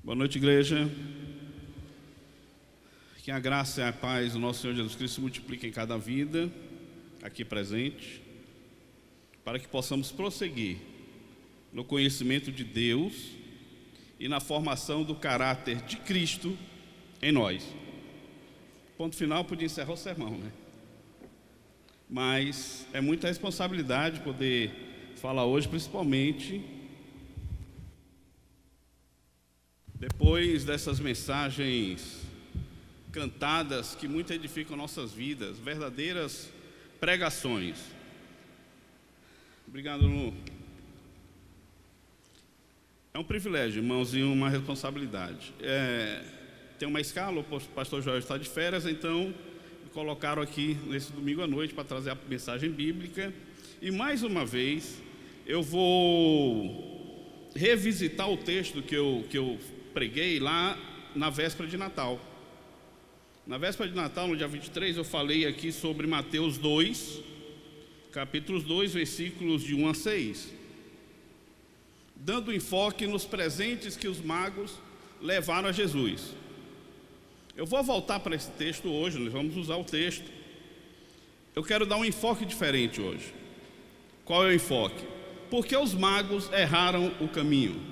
Boa noite, igreja. Que a graça e a paz do nosso Senhor Jesus Cristo se multipliquem em cada vida aqui presente, para que possamos prosseguir no conhecimento de Deus e na formação do caráter de Cristo em nós. Ponto final, podia encerrar o sermão, né? Mas é muita responsabilidade poder falar hoje, principalmente depois dessas mensagens cantadas que muito edificam nossas vidas, verdadeiras pregações. Obrigado, Lu. É um privilégio, irmãos, e uma responsabilidade. Tem uma escala, o pastor Joel está de férias, então me colocaram aqui nesse domingo à noite para trazer a mensagem bíblica. E mais uma vez eu vou revisitar o texto que eu preguei lá na véspera de Natal. Na véspera de Natal, no dia 23, eu falei aqui sobre Mateus 2, capítulos 2, versículos de 1 a 6, dando enfoque nos presentes que os magos levaram a Jesus. Eu vou voltar para esse texto hoje, nós vamos usar o texto. Eu quero dar um enfoque diferente hoje. Qual é o enfoque? Porque os magos erraram o caminho.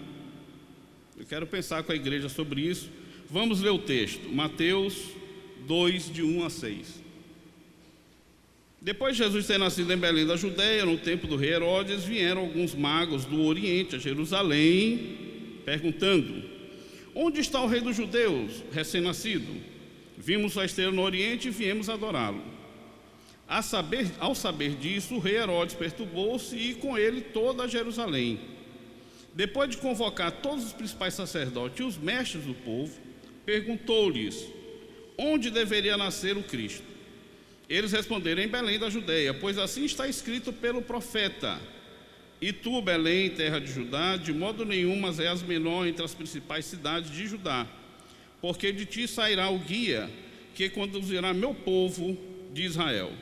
Eu quero pensar com a igreja sobre isso. Vamos ler o texto, Mateus 2, de 1 a 6. Depois de Jesus ter nascido em Belém da Judeia, no tempo do rei Herodes, vieram alguns magos do Oriente a Jerusalém, perguntando: onde está o rei dos judeus, recém-nascido? Vimos sua estrela no Oriente e viemos adorá-lo. Ao saber disso, o rei Herodes perturbou-se e com ele toda Jerusalém. Depois de convocar todos os principais sacerdotes e os mestres do povo, perguntou-lhes onde deveria nascer o Cristo. Eles responderam: em Belém da Judeia, pois assim está escrito pelo profeta: e tu, Belém, terra de Judá, de modo nenhum mas és menor entre as principais cidades de Judá, porque de ti sairá o guia que conduzirá meu povo de Israel.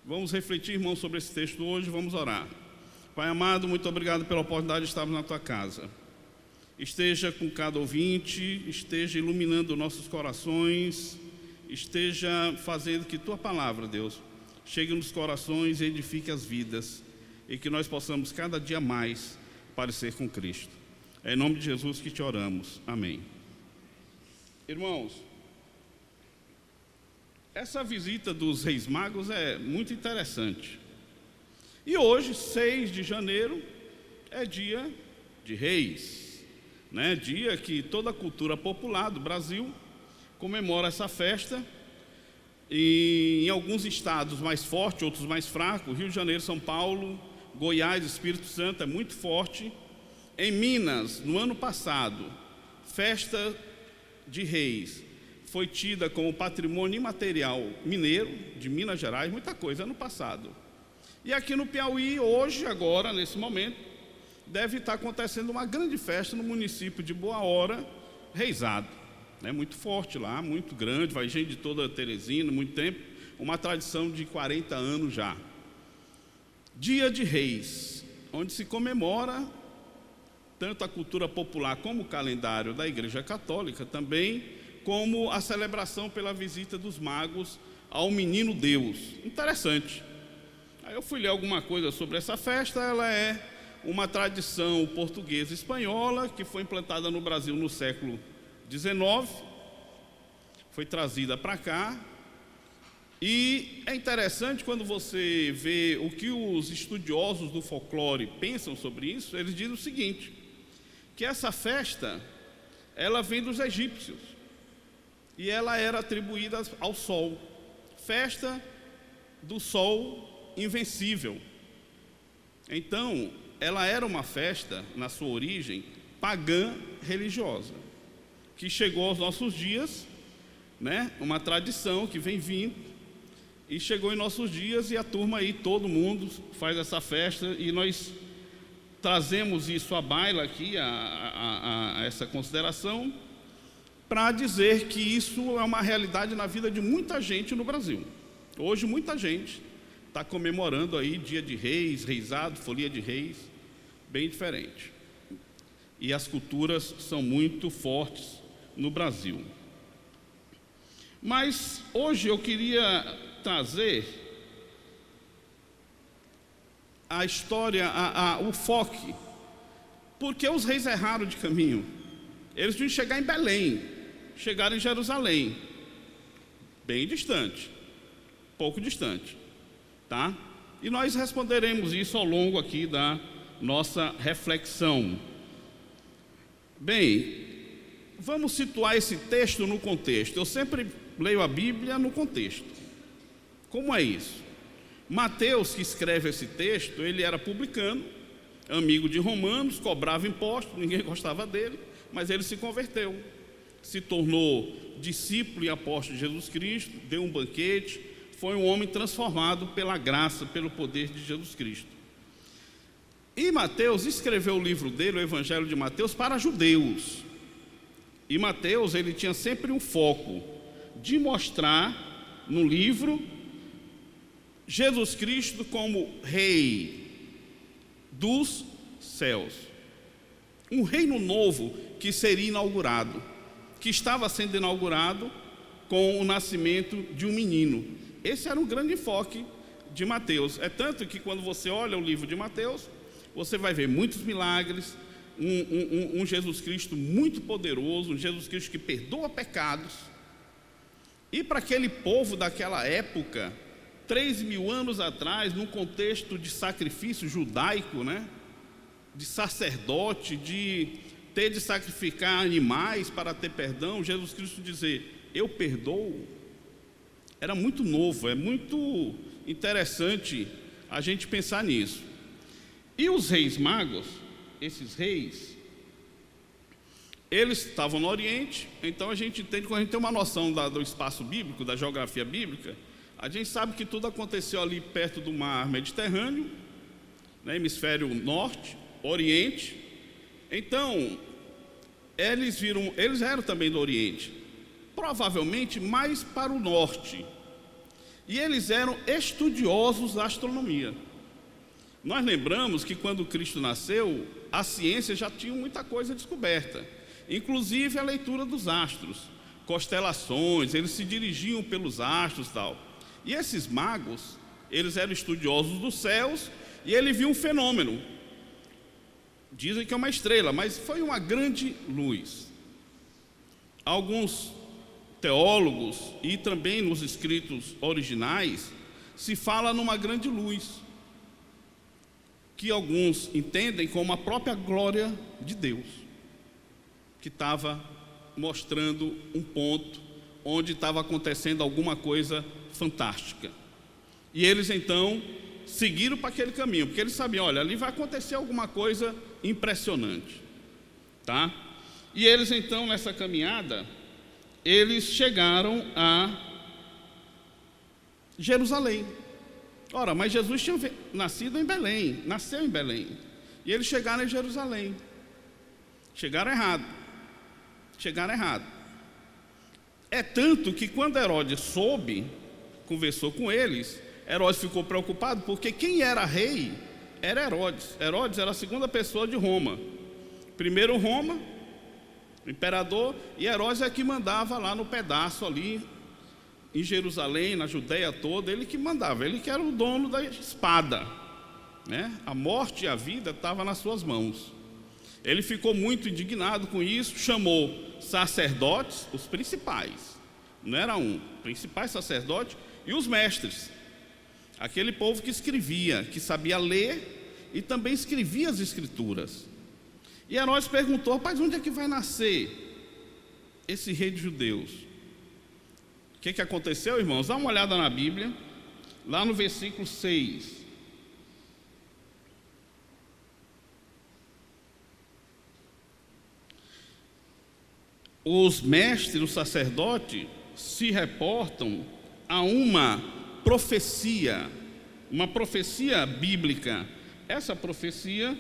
Vamos refletir, irmãos, sobre esse texto hoje, vamos orar. Pai amado, muito obrigado pela oportunidade de estarmos na tua casa. Esteja com cada ouvinte, esteja iluminando nossos corações, esteja fazendo que tua palavra, Deus, chegue nos corações e edifique as vidas, e que nós possamos cada dia mais parecer com Cristo. É em nome de Jesus que te oramos. Amém. Irmãos, essa visita dos Reis Magos é muito interessante. E hoje, 6 de janeiro, é dia de Reis, né? Dia que toda a cultura popular do Brasil comemora essa festa. E em alguns estados mais forte, outros mais fraco, Rio de Janeiro, São Paulo, Goiás, Espírito Santo é muito forte. Em Minas, no ano passado, festa de Reis foi tida como patrimônio imaterial mineiro de Minas Gerais, muita coisa ano passado. E aqui no Piauí, hoje, agora, nesse momento, deve estar acontecendo uma grande festa no município de Boa Hora, Reisado. É muito forte lá, muito grande, vai gente de toda Teresina, muito tempo, uma tradição de 40 anos já. Dia de Reis, onde se comemora tanto a cultura popular como o calendário da Igreja Católica também, como a celebração pela visita dos magos ao menino Deus. Interessante. Aí eu fui ler alguma coisa sobre essa festa. Ela é uma tradição portuguesa espanhola que foi implantada no Brasil no século XIX, foi trazida para cá. E é interessante quando você vê o que os estudiosos do folclore pensam sobre isso. Eles dizem o seguinte, que essa festa, ela vem dos egípcios, e ela era atribuída ao sol, festa do sol invencível. Então, ela era uma festa, na sua origem, pagã religiosa, que chegou aos nossos dias, né? Uma tradição que vem vindo, e chegou em nossos dias, e a turma aí, todo mundo faz essa festa, e nós trazemos isso à baila aqui, a essa consideração, para dizer que isso é uma realidade na vida de muita gente no Brasil. Hoje muita gente está comemorando aí dia de Reis, reisado, folia de reis, bem diferente. e as culturas são muito fortes no Brasil. Mas hoje eu queria trazer a história, o foco, porque os reis erraram de caminho. Eles tinham que chegar em Belém, chegaram em Jerusalém, bem distante, pouco distante, tá? E nós responderemos isso ao longo aqui da nossa reflexão. Bem, vamos situar esse texto no contexto. Eu sempre leio a Bíblia no contexto. Como é isso? Mateus, que escreve esse texto, ele era publicano, amigo de romanos, cobrava impostos, ninguém gostava dele, mas ele se converteu, se tornou discípulo e apóstolo de Jesus Cristo, deu um banquete, foi um homem transformado pela graça, pelo poder de Jesus Cristo. E Mateus escreveu o livro dele, o Evangelho de Mateus, para judeus. E Mateus, ele tinha sempre um foco de mostrar no livro Jesus Cristo como Rei dos céus. Um reino novo que seria inaugurado, que estava sendo inaugurado com o nascimento de um menino. Esse era um grande enfoque de Mateus. É tanto que quando você olha o livro de Mateus, você vai ver muitos milagres, um Jesus Cristo muito poderoso, um Jesus Cristo que perdoa pecados. E para aquele povo daquela época, 3.000 anos atrás, num contexto de sacrifício judaico, né? De sacerdote, de ter de sacrificar animais para ter perdão, Jesus Cristo dizer, eu perdoo, era muito novo, é muito interessante a gente pensar nisso. E os reis magos, esses reis, eles estavam no Oriente, então a gente entende, quando a gente tem uma noção do espaço bíblico, da geografia bíblica, a gente sabe que tudo aconteceu ali perto do mar Mediterrâneo, né, hemisfério norte, Oriente. Então, eles eram também do Oriente, provavelmente mais para o norte, e eles eram estudiosos da astronomia. Nós lembramos que quando Cristo nasceu, a ciência já tinha muita coisa descoberta, inclusive a leitura dos astros, constelações, eles se dirigiam pelos astros e tal. E esses magos, eles eram estudiosos dos céus, e ele viu um fenômeno. Dizem que é uma estrela, mas foi uma grande luz. Alguns teólogos, e também nos escritos originais, se fala numa grande luz, que alguns entendem como a própria glória de Deus, que estava mostrando um ponto onde estava acontecendo alguma coisa fantástica. E eles então seguiram para aquele caminho, porque eles sabiam, olha, ali vai acontecer alguma coisa impressionante, tá? E eles então, nessa caminhada, eles chegaram a Jerusalém. Ora, mas Jesus tinha nascido em Belém, nasceu em Belém, e eles chegaram em Jerusalém. Chegaram errado. É tanto que quando Herodes soube, conversou com eles, Herodes ficou preocupado, porque quem era rei era Herodes. Herodes era a segunda pessoa de Roma. Primeiro Roma, o imperador, e Herodes é que mandava lá no pedaço ali, em Jerusalém, na Judéia toda, ele que mandava, ele que era o dono da espada, né? A morte e a vida estavam nas suas mãos. Ele ficou muito indignado com isso, chamou sacerdotes, os principais, não era um, principais sacerdotes, e os mestres, aquele povo que escrevia, que sabia ler e também escrevia as escrituras. E Herodes perguntou, rapaz, onde é que vai nascer esse rei dos judeus? O que aconteceu, irmãos? Dá uma olhada na Bíblia, lá no versículo 6. Os mestres, o sacerdote, se reportam a uma profecia bíblica. Essa profecia,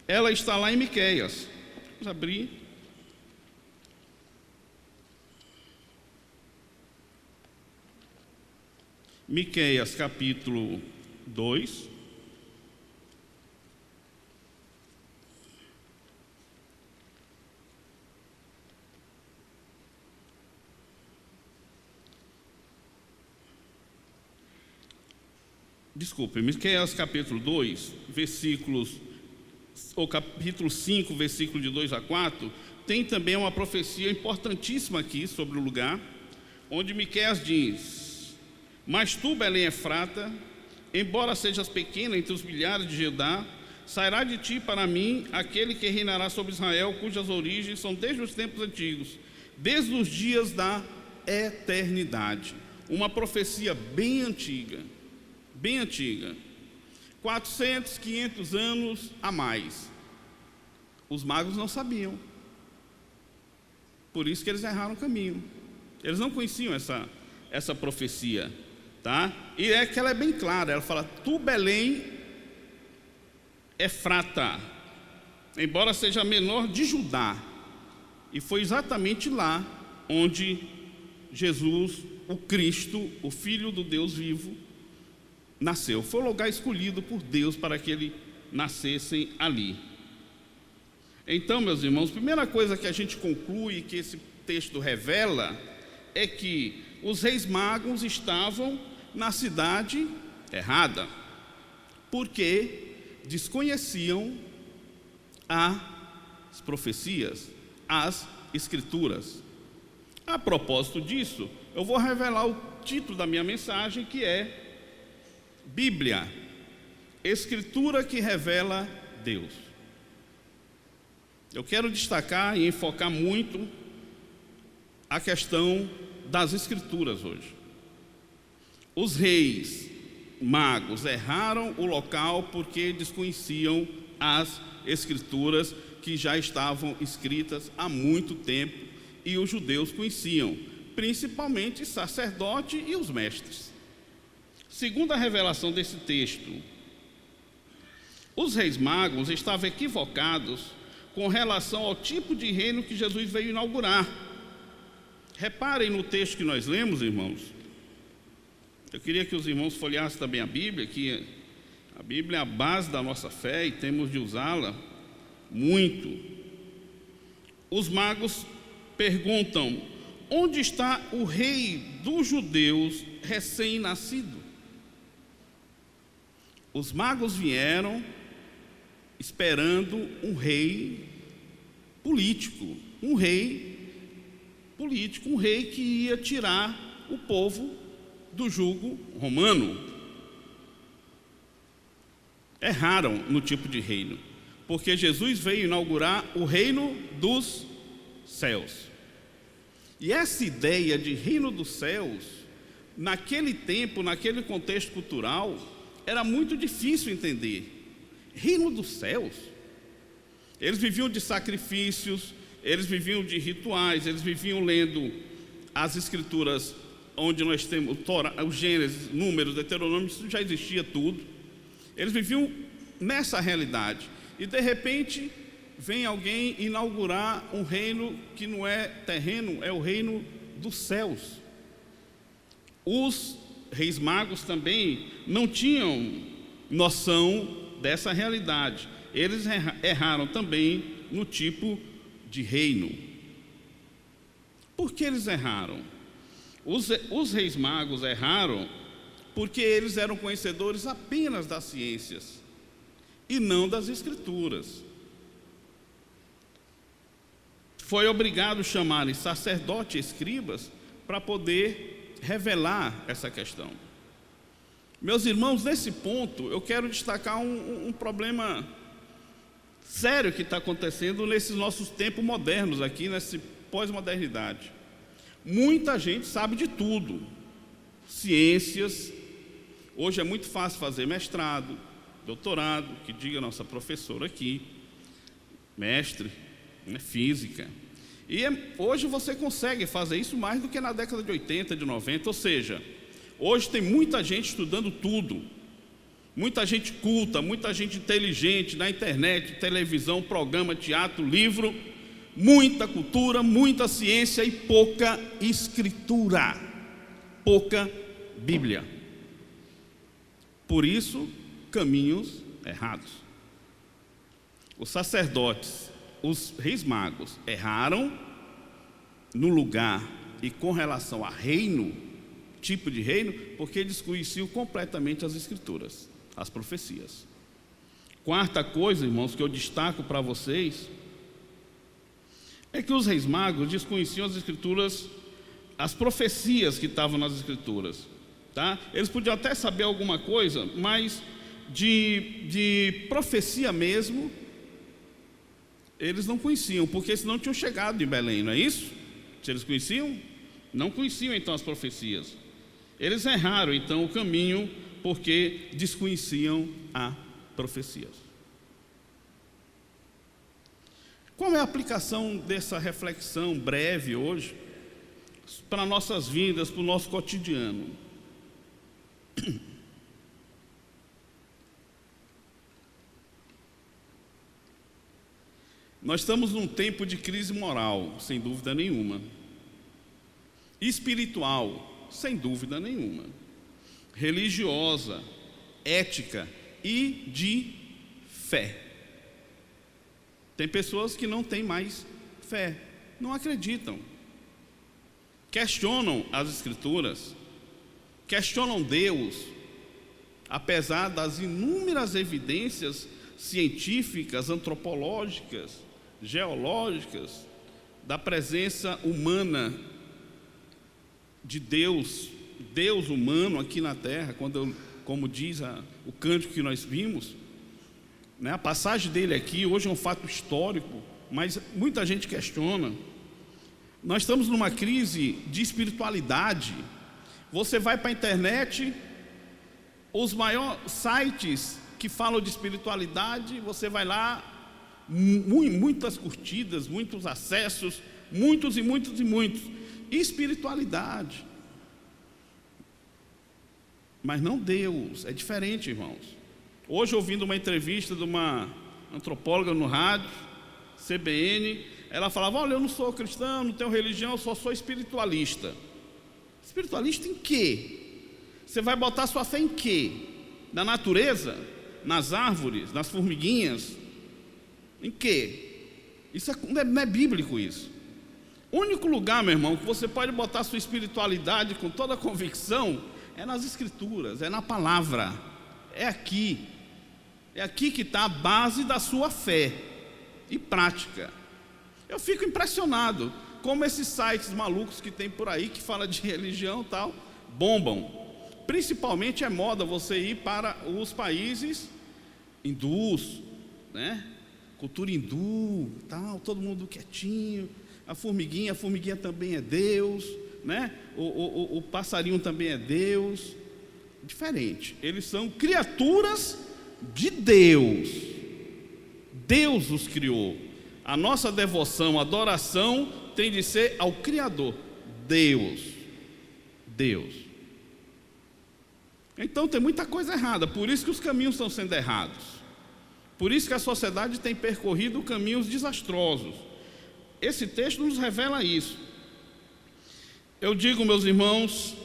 ela está lá em Miqueias. Vamos abrir. Miqueias capítulo 2. Miqueias capítulo 2, ou capítulo 5, versículo de 2 a 4, tem também uma profecia importantíssima aqui sobre o lugar, onde Miqueias diz: mas tu, Belém Efrata, embora sejas pequena entre os milhares de Judá, sairá de ti para mim aquele que reinará sobre Israel, cujas origens são desde os tempos antigos, desde os dias da eternidade. Uma profecia bem antiga, 400, 500 anos a mais. Os magos não sabiam, por isso que eles erraram o caminho. Eles não conheciam essa profecia, tá? E é que ela é bem clara. Ela fala: tu, Belém Efrata, embora seja a menor de Judá. E foi exatamente lá onde Jesus, o Cristo, o Filho do Deus vivo, nasceu. Foi o lugar escolhido por Deus para que ele nascesse ali. Então, meus irmãos, a primeira coisa que a gente conclui, que esse texto revela, é que os reis magos estavam na cidade errada, porque desconheciam as profecias, as escrituras. A propósito disso, eu vou revelar o título da minha mensagem, que é Bíblia, Escritura que revela Deus. Eu quero destacar e enfocar muito a questão das Escrituras hoje. Os reis magos erraram o local porque desconheciam as Escrituras que já estavam escritas há muito tempo e os judeus conheciam, principalmente sacerdote e os mestres. Segundo a revelação desse texto, os reis magos estavam equivocados com relação ao tipo de reino que Jesus veio inaugurar. Reparem no texto que nós lemos, irmãos. Eu queria que os irmãos folheassem também a Bíblia, que a Bíblia é a base da nossa fé e temos de usá-la muito. Os magos perguntam: onde está o rei dos judeus recém-nascido? Os magos vieram esperando um rei político, um rei que ia tirar o povo do jugo romano. Erraram no tipo de reino, porque Jesus veio inaugurar o reino dos céus. E essa ideia de reino dos céus, naquele tempo, naquele contexto cultural, era muito difícil entender. Reino dos céus? Eles viviam de sacrifícios, eles viviam de rituais, eles viviam lendo as escrituras, onde nós temos o Gênesis, Números, Deuteronômio, isso já existia tudo. Eles viviam nessa realidade. E de repente vem alguém inaugurar um reino que não é terreno, é o reino dos céus. Os reis magos também não tinham noção dessa realidade. Eles erraram também no tipo de reino. Por que eles erraram? Os reis magos erraram porque eles eram conhecedores apenas das ciências e não das escrituras. Foi obrigado a chamarem sacerdotes e escribas para poder revelar essa questão. Meus irmãos, nesse ponto eu quero destacar um problema sério que está acontecendo nesses nossos tempos modernos aqui, nessa pós-modernidade. Muita gente sabe de tudo, ciências. Hoje é muito fácil fazer mestrado, doutorado, que diga a nossa professora aqui, mestre, física. E hoje você consegue fazer isso mais do que na década de 80, de 90, ou seja, hoje tem muita gente estudando tudo, muita gente culta, muita gente inteligente na internet, televisão, programa, teatro, livro, muita cultura, muita ciência e pouca escritura, pouca Bíblia. Por isso, caminhos errados. Os sacerdotes, os reis magos erraram no lugar e com relação a reino, tipo de reino, porque desconheciam completamente as Escrituras, as profecias. Quarta coisa, irmãos, que eu destaco para vocês, é que os reis magos desconheciam as Escrituras, as profecias que estavam nas Escrituras, tá? Eles podiam até saber alguma coisa, mas de profecia mesmo, eles não conheciam, porque senão tinham chegado em Belém, não é isso? Se eles conheciam, não conheciam então as profecias. Eles erraram então o caminho, porque desconheciam a profecias. Qual é a aplicação dessa reflexão breve hoje para nossas vidas, para o nosso cotidiano? Nós estamos num tempo de crise moral, sem dúvida nenhuma. Espiritual, sem dúvida nenhuma. Religiosa, ética e de fé. Tem pessoas que não têm mais fé, não acreditam. Questionam as Escrituras, questionam Deus, apesar das inúmeras evidências científicas, antropológicas, geológicas, da presença humana de Deus, Deus humano aqui na terra, como diz o cântico que nós vimos, né? A passagem dele aqui, hoje é um fato histórico, mas muita gente questiona. Nós estamos numa crise de espiritualidade. Você vai para a internet, os maiores sites que falam de espiritualidade, você vai lá, muitas curtidas, muitos acessos, muitos e muitos e muitos. Espiritualidade. Mas não Deus, é diferente, irmãos. Hoje, ouvindo uma entrevista de uma antropóloga no rádio, CBN, ela falava: olha, eu não sou cristão, não tenho religião, eu só sou espiritualista. Espiritualista em quê? Você vai botar sua fé em quê? Na natureza? Nas árvores? Nas formiguinhas? Em quê? Isso não é bíblico isso. O único lugar, meu irmão, que você pode botar sua espiritualidade com toda a convicção é nas Escrituras, é na palavra, é aqui. É aqui que está a base da sua fé e prática. Eu fico impressionado como esses sites malucos que tem por aí, que fala de religião e tal, bombam. Principalmente é moda você ir para os países hindus, né? Cultura hindu, tal, todo mundo quietinho. A formiguinha também é Deus, né? O passarinho também é Deus. Diferente, eles são criaturas de Deus. Deus os criou. A nossa devoção, adoração tem de ser ao Criador, Deus. Então tem muita coisa errada, por isso que os caminhos estão sendo errados, por isso que a sociedade tem percorrido caminhos desastrosos. Esse texto nos revela isso. Eu digo, meus irmãos,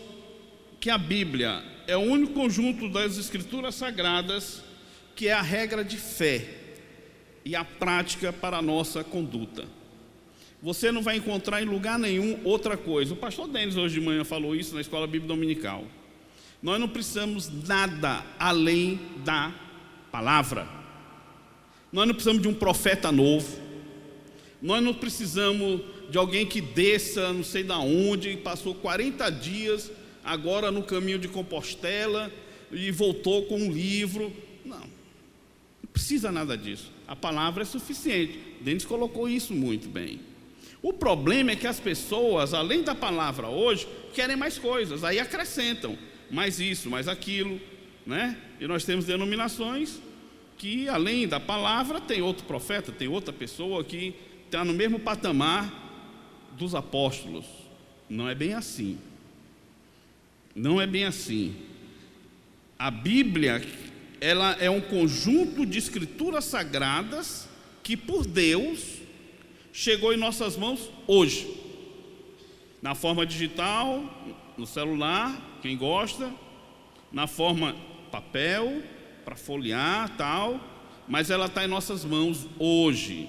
que a Bíblia é o único conjunto das Escrituras Sagradas que é a regra de fé e a prática para a nossa conduta. Você não vai encontrar em lugar nenhum outra coisa. O pastor Denis hoje de manhã falou isso na escola bíblica dominical. Nós não precisamos nada além da palavra. Nós não precisamos de um profeta novo. Nós não precisamos de alguém que desça não sei da onde e passou 40 dias agora no caminho de Compostela e voltou com um livro. Não precisa nada disso. A palavra é suficiente. Denis colocou isso muito bem. O problema é que as pessoas, além da palavra hoje, querem mais coisas, aí acrescentam mais isso, mais aquilo, né? E nós temos denominações que, além da palavra, tem outro profeta, tem outra pessoa que está no mesmo patamar dos apóstolos. Não é bem assim. Não é bem assim. A Bíblia, ela é um conjunto de escrituras sagradas que, por Deus, chegou em nossas mãos hoje, na forma digital, no celular, quem gosta, na forma papel, para folhear, tal, mas ela está em nossas mãos hoje.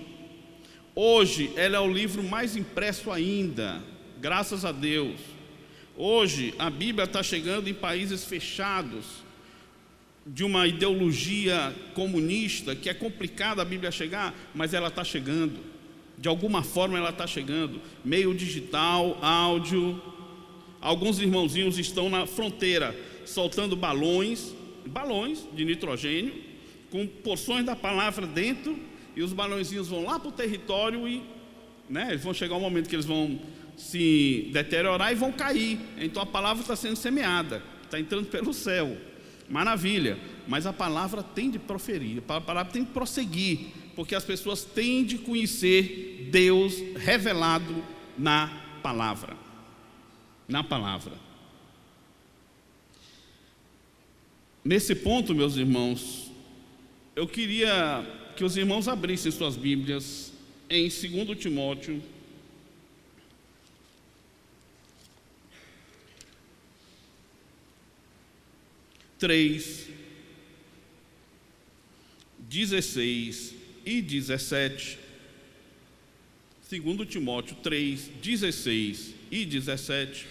Hoje ela é o livro mais impresso ainda, graças a Deus. Hoje a Bíblia está chegando em países fechados, de uma ideologia comunista, que é complicada a Bíblia chegar, mas ela está chegando. De alguma forma ela está chegando. Meio digital, áudio. Alguns irmãozinhos estão na fronteira, soltando balões de nitrogênio, com porções da palavra dentro, e os balãozinhos vão lá para o território e, eles vão chegar um momento que eles vão se deteriorar e vão cair. Então a palavra está sendo semeada, está entrando pelo céu. Maravilha, mas a palavra tem de proferir, a palavra tem de prosseguir, porque as pessoas têm de conhecer Deus revelado na palavra. Na palavra. Nesse ponto, meus irmãos, eu queria que os irmãos abrissem suas Bíblias em 2 Timóteo, (3) 16 e 17. 2 Timóteo 3, 16 e 17,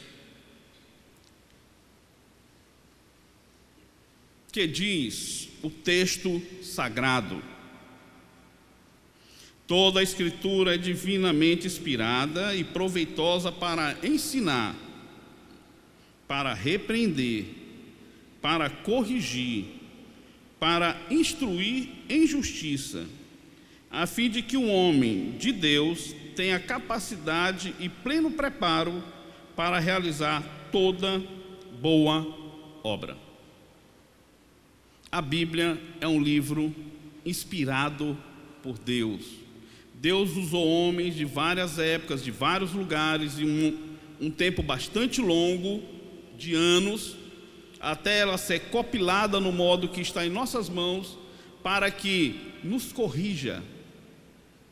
que diz o texto sagrado: toda a Escritura é divinamente inspirada e proveitosa para ensinar, para repreender, para corrigir, para instruir em justiça, a fim de que o homem de Deus tenha capacidade e pleno preparo para realizar toda boa obra. A Bíblia é um livro inspirado por Deus. Deus usou homens de várias épocas, de vários lugares, em um tempo bastante longo, de anos, até ela ser compilada no modo que está em nossas mãos, para que nos corrija,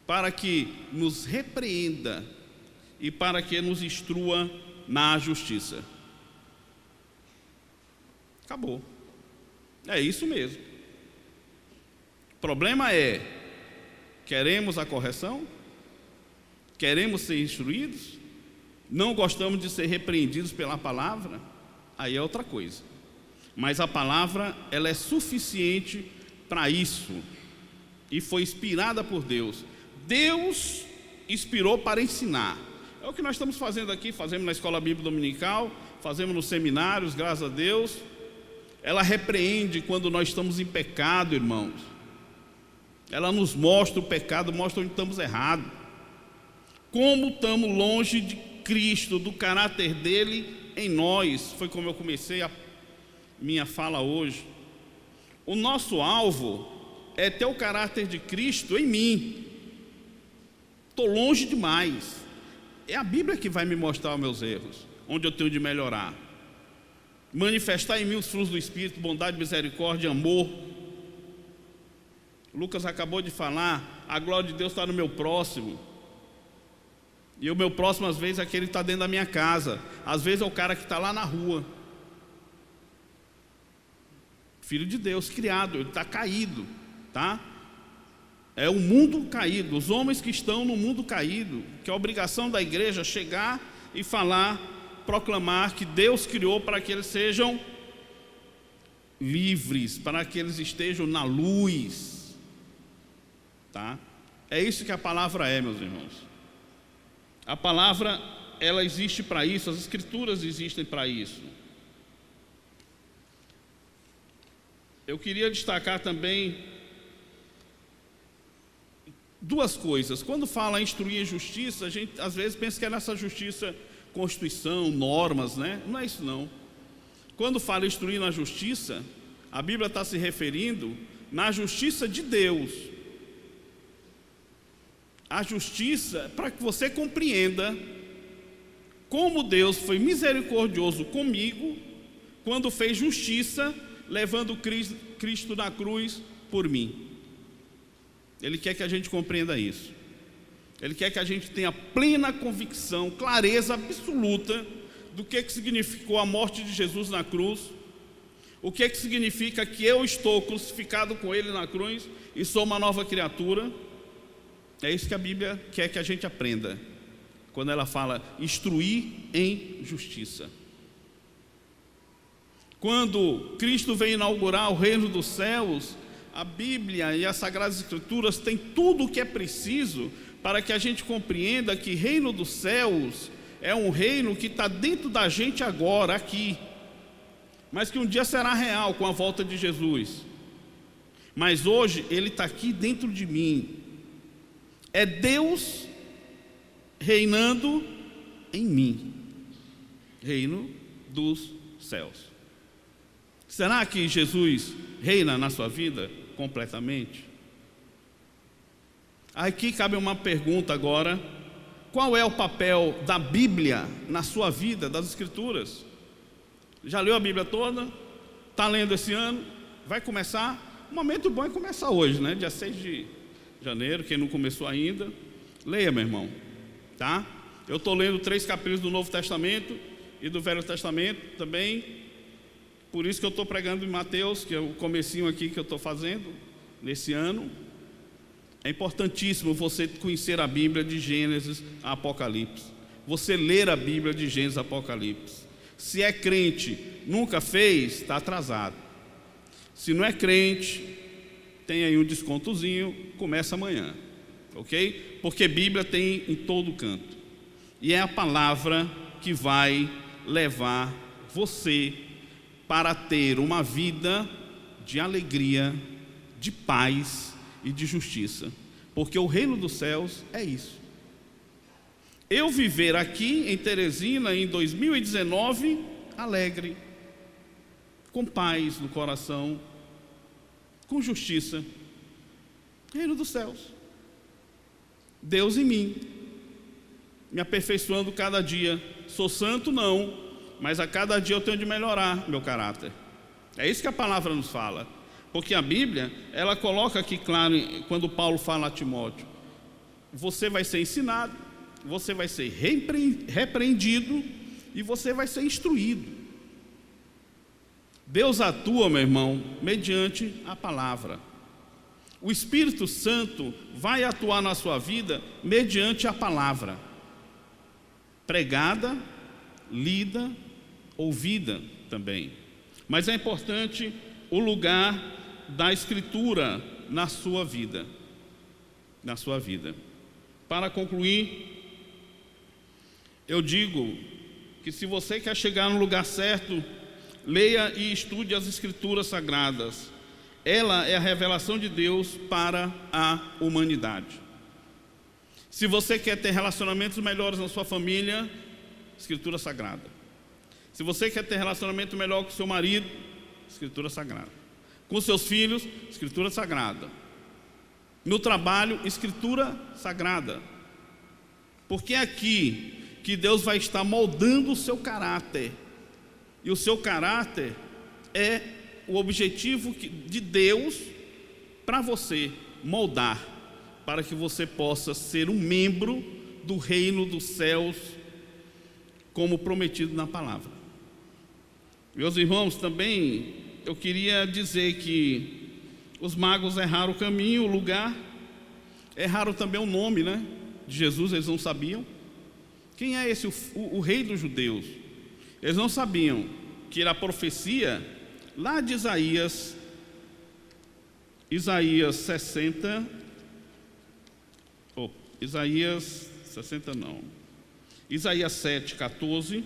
para que nos repreenda e para que nos instrua na justiça. Acabou. É isso mesmo. O problema é: queremos a correção? Queremos ser instruídos? Não gostamos de ser repreendidos pela palavra? Aí é outra coisa. Mas a palavra, ela é suficiente para isso, e foi inspirada por Deus. Deus inspirou para ensinar. É o que nós estamos fazendo aqui, fazemos na Escola Bíblica Dominical, fazemos nos seminários, graças a Deus. Ela repreende quando nós estamos em pecado, irmãos. Ela nos mostra o pecado, mostra onde estamos errados, como estamos longe de Cristo, do caráter dele em nós. Foi como eu comecei a minha fala hoje. O nosso alvo é ter o caráter de Cristo em mim. Estou longe demais. É a Bíblia que vai me mostrar os meus erros, onde eu tenho de melhorar. Manifestar em mim os frutos do Espírito: bondade, misericórdia, amor. Lucas acabou de falar, a glória de Deus está no meu próximo. E o meu próximo, às vezes, é aquele que está dentro da minha casa. Às vezes é o cara que está lá na rua. Filho de Deus, criado, ele está caído, tá? É o mundo caído, os homens que estão no mundo caído, que é a obrigação da igreja chegar e falar, proclamar que Deus criou para que eles sejam livres, para que eles estejam na luz, tá? É isso que a palavra é, meus irmãos. A palavra, ela existe para isso, as Escrituras existem para isso. Eu queria destacar também duas coisas. Quando fala em instruir em justiça, a gente às vezes pensa que é nessa justiça, Constituição, normas, né? Não é isso não. Quando fala em instruir na justiça, a Bíblia está se referindo na justiça de Deus. A justiça, para que você compreenda como Deus foi misericordioso comigo quando fez justiça, levando Cristo na cruz por mim. Ele quer que a gente compreenda isso. Ele quer que a gente tenha plena convicção, clareza absoluta do que significou a morte de Jesus na cruz, o que significa que eu estou crucificado com Ele na cruz e sou uma nova criatura. É isso que a Bíblia quer que a gente aprenda, quando ela fala instruir em justiça. Quando Cristo vem inaugurar o reino dos céus, a Bíblia e as Sagradas Escrituras têm tudo o que é preciso para que a gente compreenda que reino dos céus é um reino que está dentro da gente agora, aqui, mas que um dia será real com a volta de Jesus. Mas hoje ele está aqui dentro de mim. É Deus reinando em mim. Reino dos céus. Será que Jesus reina na sua vida completamente? Aqui cabe uma pergunta agora: qual é o papel da Bíblia na sua vida, das Escrituras? Já leu a Bíblia toda? Está lendo esse ano? Vai começar? O momento bom é começar hoje, né? Dia 6 de janeiro, quem não começou ainda, leia, meu irmão, tá? Eu estou lendo 3 capítulos do Novo Testamento e do Velho Testamento também, por isso que eu estou pregando em Mateus, que é o comecinho aqui que eu estou fazendo nesse ano. É importantíssimo você conhecer a Bíblia de Gênesis a Apocalipse, você ler a Bíblia de Gênesis a Apocalipse. Se é crente, nunca fez, está atrasado. Se não é crente, tem aí um descontozinho, começa amanhã, ok? Porque Bíblia tem em todo canto, e é a palavra que vai levar você para ter uma vida de alegria, de paz e de justiça, porque o reino dos céus é isso. Eu viver aqui em Teresina em 2019 alegre, com paz no coração, com justiça, reino dos céus, Deus em mim, me aperfeiçoando cada dia. Sou santo? Não, mas a cada dia eu tenho de melhorar meu caráter. É isso que a palavra nos fala, porque a Bíblia, ela coloca aqui claro, quando Paulo fala a Timóteo: você vai ser ensinado, você vai ser repreendido e você vai ser instruído. Deus atua, meu irmão, mediante a palavra. O Espírito Santo vai atuar na sua vida mediante a palavra, pregada, lida, ouvida também. Mas é importante o lugar da Escritura na sua vida. Na sua vida. Para concluir, eu digo que se você quer chegar no lugar certo, leia e estude as Escrituras Sagradas. Ela é a revelação de Deus para a humanidade. Se você quer ter relacionamentos melhores na sua família, Escritura Sagrada. Se você quer ter relacionamento melhor com seu marido, Escritura Sagrada. Com seus filhos, Escritura Sagrada. No trabalho, Escritura Sagrada. Porque é aqui que Deus vai estar moldando o seu caráter. E o seu caráter é o objetivo de Deus para você moldar, para que você possa ser um membro do reino dos céus, como prometido na palavra. Meus irmãos, também eu queria dizer que os magos erraram o caminho, o lugar, erraram também o nome, né, de Jesus. Eles não sabiam quem é esse, o rei dos judeus. Eles não sabiam que era a profecia lá de Isaías 60, Isaías 60 não, Isaías 7:14.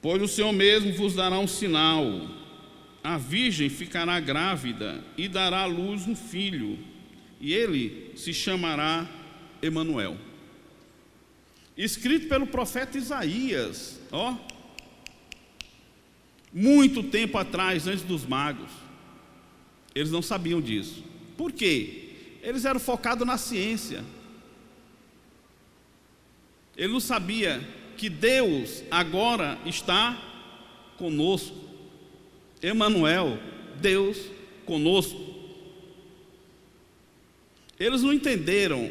Pois o Senhor mesmo vos dará um sinal: a virgem ficará grávida e dará à luz um filho, e ele se chamará Emanuel. Escrito pelo profeta Isaías, muito tempo atrás, antes dos magos. Eles não sabiam disso. Por quê? Eles eram focados na ciência. Ele não sabia que Deus agora está conosco. Emanuel, Deus conosco. Eles não entenderam,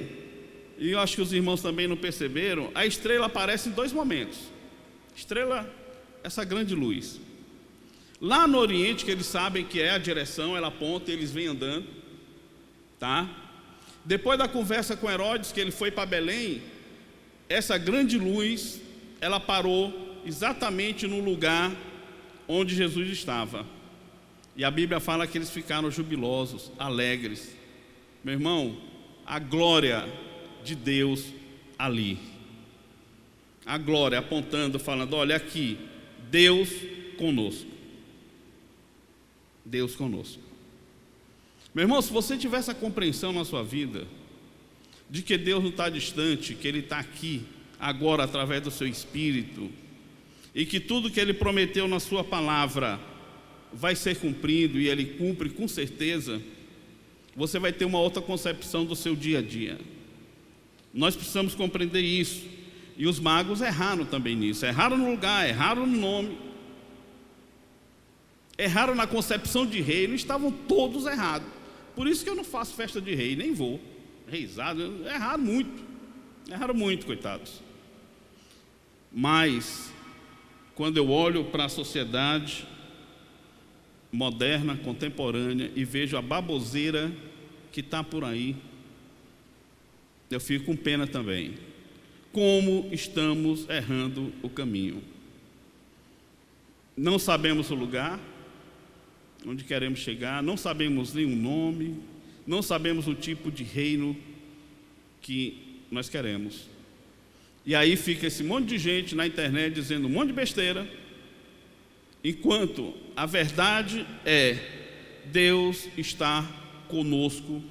e eu acho que os irmãos também não perceberam. A estrela aparece em 2 momentos. Estrela, essa grande luz. Lá no Oriente, que eles sabem que é a direção, ela aponta e eles vêm andando, tá? Depois da conversa com Herodes, que ele foi para Belém, essa grande luz, ela parou exatamente no lugar onde Jesus estava. E a Bíblia fala que eles ficaram jubilosos, alegres. Meu irmão, a glória de Deus ali. A glória apontando, falando: olha aqui, Deus conosco. Deus conosco. Meu irmão, se você tiver essa compreensão na sua vida, de que Deus não está distante, que Ele está aqui, agora, através do seu Espírito, e que tudo que Ele prometeu na sua palavra vai ser cumprido, e Ele cumpre com certeza, você vai ter uma outra concepção do seu dia a dia. Nós precisamos compreender isso. E os magos erraram também nisso. Erraram no lugar, erraram no nome, erraram na concepção de reino, estavam todos errados. Por isso que eu não faço festa de rei, nem vou. Reizado, erraram muito, coitados. Mas, quando eu olho para a sociedade moderna, contemporânea, e vejo a baboseira que está por aí, eu fico com pena também. Como estamos errando o caminho. Não sabemos o lugar onde queremos chegar, não sabemos nem o nome, não sabemos o tipo de reino que nós queremos. E aí fica esse monte de gente na internet dizendo um monte de besteira, enquanto a verdade é: Deus está conosco,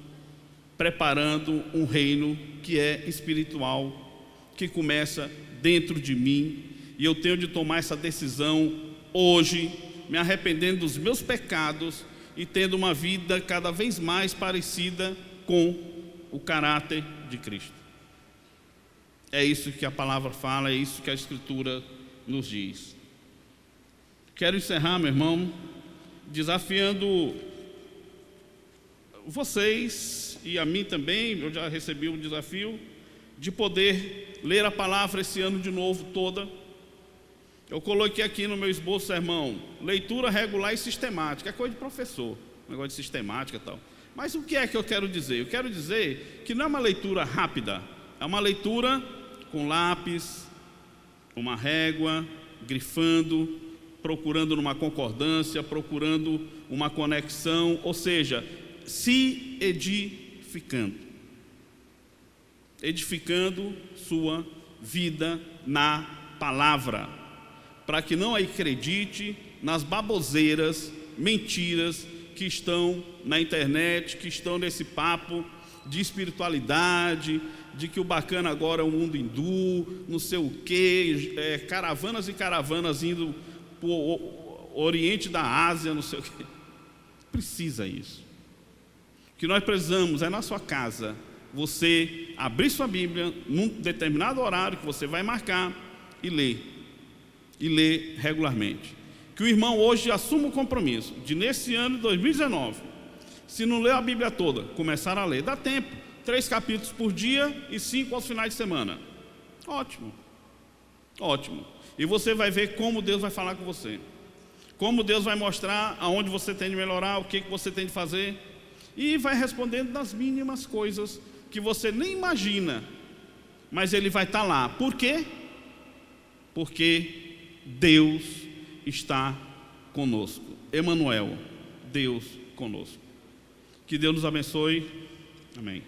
preparando um reino que é espiritual, que começa dentro de mim, e eu tenho de tomar essa decisão hoje, me arrependendo dos meus pecados e tendo uma vida cada vez mais parecida com o caráter de Cristo. É isso que a palavra fala, é isso que a Escritura nos diz. Quero encerrar, meu irmão, desafiando vocês e a mim também. Eu já recebi o desafio de poder ler a palavra esse ano de novo toda. Eu coloquei aqui no meu esboço sermão: leitura regular e sistemática. É coisa de professor, negócio de sistemática e tal. Mas o que é que eu quero dizer? Eu quero dizer que não é uma leitura rápida, é uma leitura com lápis, uma régua, grifando, procurando numa concordância, procurando uma conexão, ou seja, se edificando sua vida na palavra, para que não acredite nas baboseiras, mentiras que estão na internet, que estão nesse papo de espiritualidade, de que o bacana agora é o mundo hindu, não sei o que, caravanas e caravanas indo para o Oriente da Ásia, não sei o que. Precisa isso. O que nós precisamos é, na sua casa, você abrir sua Bíblia num determinado horário que você vai marcar e ler regularmente. Que o irmão hoje assuma o compromisso de, nesse ano de 2019, se não ler a Bíblia toda, começar a ler. Dá tempo, 3 capítulos por dia e 5 aos finais de semana. Ótimo, ótimo. E você vai ver como Deus vai falar com você, como Deus vai mostrar aonde você tem de melhorar, o que você tem de fazer, e vai respondendo das mínimas coisas que você nem imagina, mas Ele vai estar lá. Por quê? Porque Deus está conosco. Emanuel, Deus conosco. Que Deus nos abençoe. Amém.